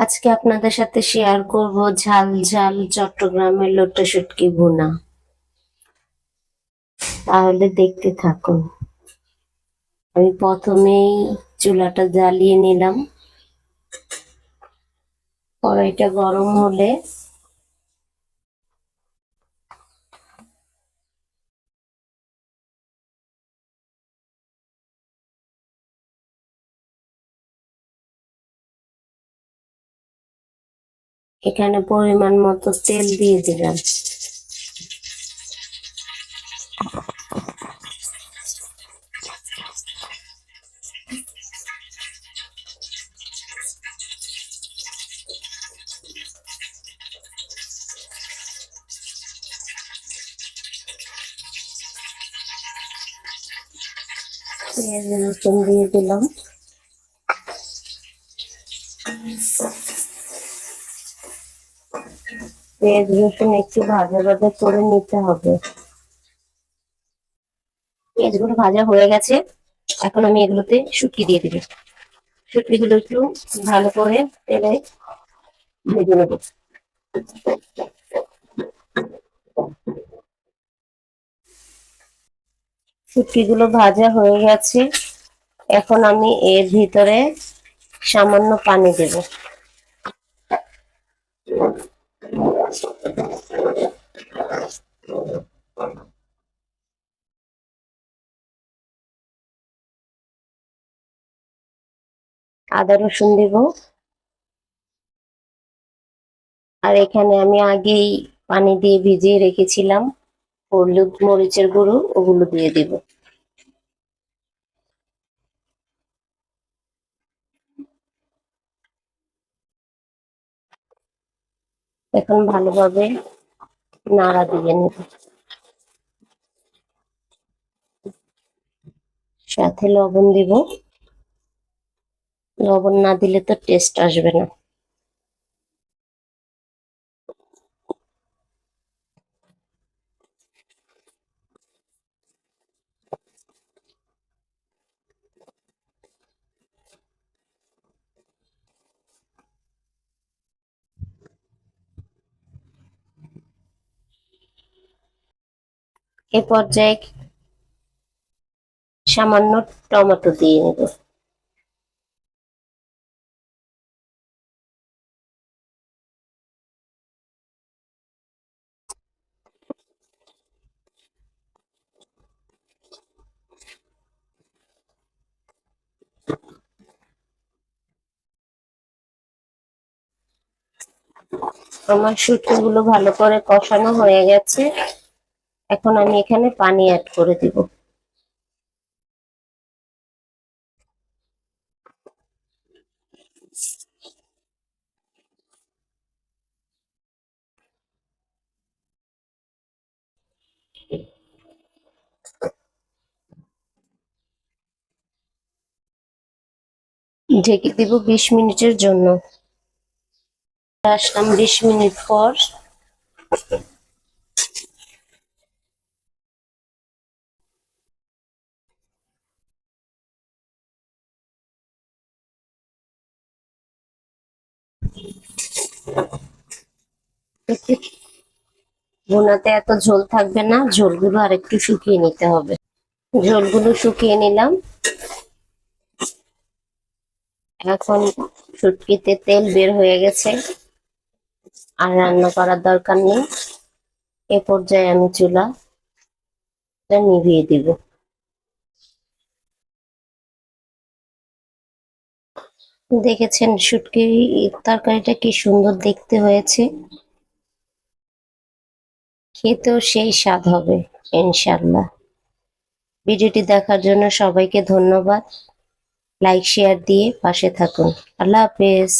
আজকে আপনাদের সাথে শেয়ার করব ঝাল ঝাল চট্টগ্রামের লোটে শুটকি ভুনা। তাহলে দেখতে থাকুন। আমি প্রথমেই চুলাটা জ্বালিয়ে নিলাম। কড়াইটা গরম হলে এখানে পরিমাণ মতো তেল দিয়ে দিলাম। পেঁয়াজ রসুন দিয়ে দিলাম। পেঁয়াজ রসুন একটু ভাজা ভাজা করে নিতে হবে। পেঁয়াজগুলো ভাজা হয়ে গেছে, এখন আমি এগুলোতে শুটকি দিয়ে দিব। শুটকিগুলো একটু ভালো করে তেলে ভেজে নেব। শুটকিগুলো ভাজা হয়ে গেছে, এখন আমি এর ভিতরে সামান্য পানি দেব। আদা রসুন দেব। আর এখানে আমি আগেই পানি দিয়ে ভিজিয়ে রেখেছিলাম হলুদ মরিচের গুঁড়ো, ওগুলো দিয়ে দিব। এখন ভালোভাবে নাড়া দিয়ে নেব। সাথে লবণ দিব। লবণ না দিলে তো টেস্ট আসবে না। এ পর্যায়ে সামান্য টমেটো দিয়ে নেব। আমার শুটকিগুলো ভালো করে কষানো হয়ে গেছে, এখন আমি এখানে পানি অ্যাড করে দিব। ঢেকে দিব 20 মিনিটের জন্য। আসলাম 20 মিনিট পর। ভুনাতে এত ঝোল থাকবে না, ঝোলগুলো আর একটু শুকিয়ে নিতে হবে। ঝোলগুলো শুকিয়ে নিলাম। এখন শুটকিতে তেল বের হয়ে গেছে, আর রান্না করার দরকার নেই। এ পর্যায়ে আমি চুলাটা নিভিয়ে দিব। দেখেছেন শুটকি তরকারিটা কি সুন্দর দেখতে হয়েছে, খেতেও সেই স্বাদ হবে ইনশাল্লাহ। ভিডিওটি দেখার জন্য সবাইকে ধন্যবাদ। লাইক শেয়ার দিয়ে পাশে থাকুন। আল্লাহ হাফেজ।